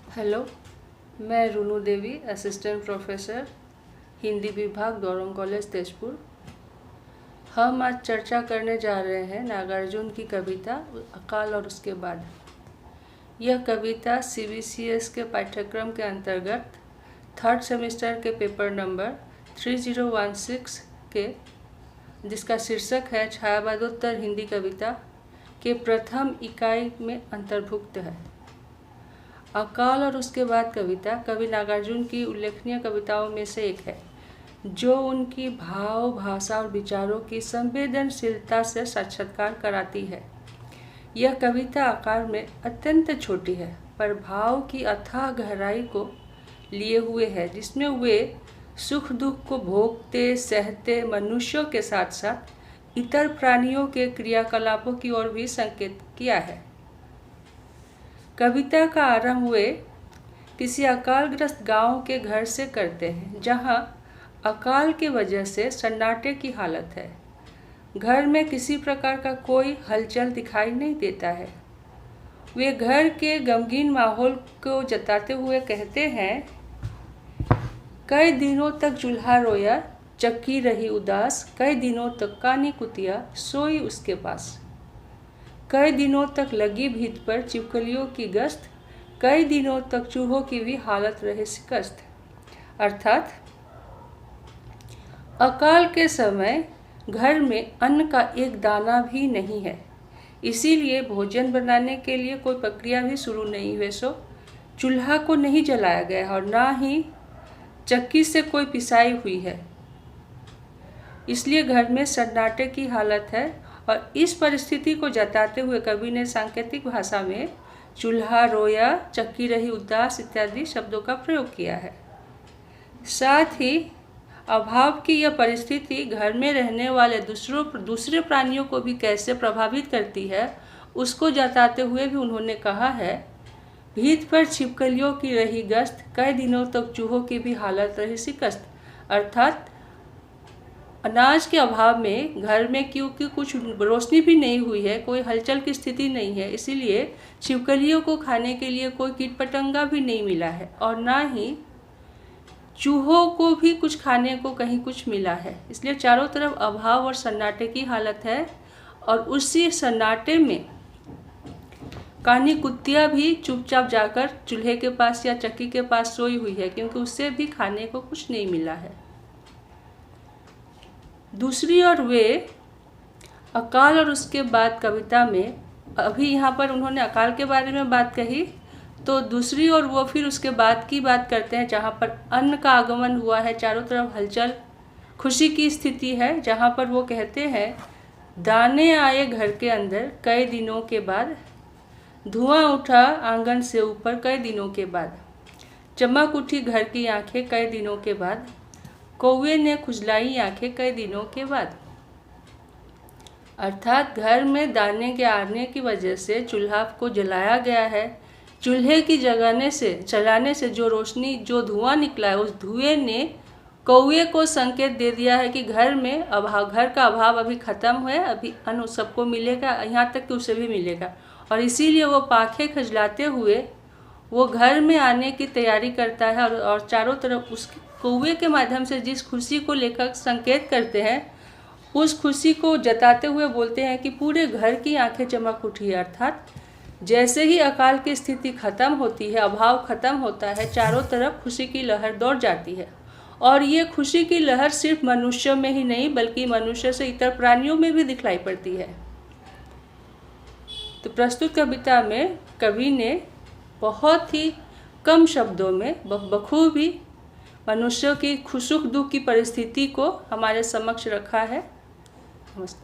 Hello, मैं रुनु देवी, assistant professor Hindi विभाग दौरंग कॉलेज तेजपुर। हम आज चर्चा करने जा रहे हैं नागार्जुन की कविता अकाल और उसके बाद। यह कविता CBCS के पाठ्यक्रम के अंतर्गत 3rd सेमेस्टर के पेपर नंबर 3016 के, जिसका शीर्षक है छायावादोत्तर हिंदी कविता, के प्रथम इकाई में अंतर्भुक्त है। अकाल और उसके बाद कविता कवि नागार्जुन की उल्लेखनीय कविताओं में से एक है, जो उनकी भाव, भाषा और विचारों की संवेदनशीलता से साक्षात्कार कराती है। यह कविता आकार में अत्यंत छोटी है, पर भाव की अथाह गहराई को लिए हुए है, जिसमें वे सुख दुख को भोगते सहते मनुष्यों के साथ साथ इतर प्राणियों के क्रियाकलापों की ओर भी संकेत किया है। कविता का आरंभ वे किसी अकालग्रस्त गांव के घर से करते हैं, जहां अकाल की वजह से सन्नाटे की हालत है। घर में किसी प्रकार का कोई हलचल दिखाई नहीं देता है। वे घर के गमगीन माहौल को जताते हुए कहते हैं, कई दिनों तक चूल्हा रोया, चक्की रही उदास, कई दिनों तक कानी कुतिया सोई उसके पास, कई दिनों तक लगी भीत पर छिपकलियों की गश्त, कई दिनों तक चूहों की भी हालत रहे शिकस्त। अर्थात अकाल के समय घर में अन्न का एक दाना भी नहीं है, इसीलिए भोजन बनाने के लिए कोई प्रक्रिया भी शुरू नहीं हुई। सो चूल्हा को नहीं जलाया गया और ना ही चक्की से कोई पिसाई हुई है, इसलिए घर में सन्नाटे की हालत है। और इस परिस्थिति को जताते हुए कवि ने सांकेतिक भाषा में चूल्हा रोया, चक्की रही उदास इत्यादि शब्दों का प्रयोग किया है। साथ ही अभाव की यह परिस्थिति घर में रहने वाले दूसरे प्राणियों को भी कैसे प्रभावित करती है, उसको जताते हुए भी उन्होंने कहा है, भीत पर छिपकलियों की रही गश्त, कई दिनों तक चूहों की भी हालत रही शिकस्त। अर्थात अनाज के अभाव में घर में क्योंकि कुछ रोशनी भी नहीं हुई है, कोई हलचल की स्थिति नहीं है, इसीलिए छिपकलियों को खाने के लिए कोई कीट पतंगा भी नहीं मिला है और ना ही चूहों को भी कुछ खाने को कहीं कुछ मिला है। इसलिए चारों तरफ अभाव और सन्नाटे की हालत है और उसी सन्नाटे में कानी कुत्तिया भी चुपचाप जाकर चूल्हे के पास या चक्की के पास सोई हुई है, क्योंकि उससे भी खाने को कुछ नहीं मिला है। दूसरी ओर वे अकाल और उसके बाद कविता में, अभी यहाँ पर उन्होंने अकाल के बारे में बात कही, तो दूसरी ओर वो फिर उसके बाद की बात करते हैं, जहाँ पर अन्न का आगमन हुआ है, चारों तरफ हलचल खुशी की स्थिति है, जहाँ पर वो कहते हैं, दाने आए घर के अंदर कई दिनों के बाद, धुआं उठा आंगन से ऊपर कई दिनों के बाद, चमक उठी घर की आंखें कई दिनों के बाद, कौवे ने खुजलाई आंखें कई दिनों के बाद। अर्थात घर में दाने के आने की वजह से चूल्हा को जलाया गया है। चूल्हे की चलाने से जो रोशनी, जो धुआं निकला है, उस धुएं ने कौवे को संकेत दे दिया है कि घर का अभाव अभी खत्म है, अभी अन्न सबको मिलेगा, यहाँ तक कि उसे भी मिलेगा। और इसीलिए वो पाखे खजलाते हुए वो घर में आने की तैयारी करता है और चारों तरफ उस कौवे के माध्यम से जिस खुशी को लेकर संकेत करते हैं, उस खुशी को जताते हुए बोलते हैं कि पूरे घर की आंखें चमक उठी है। अर्थात जैसे ही अकाल की स्थिति खत्म होती है, अभाव खत्म होता है, चारों तरफ खुशी की लहर दौड़ जाती है। और ये खुशी की लहर सिर्फ मनुष्यों में ही नहीं, बल्कि मनुष्य से इतर प्राणियों में भी दिखलाई पड़ती है। तो प्रस्तुत कविता में कवि ने बहुत ही कम शब्दों में बखूबी मनुष्यों की सुख दुख की परिस्थिति को हमारे समक्ष रखा है। नमस्कार।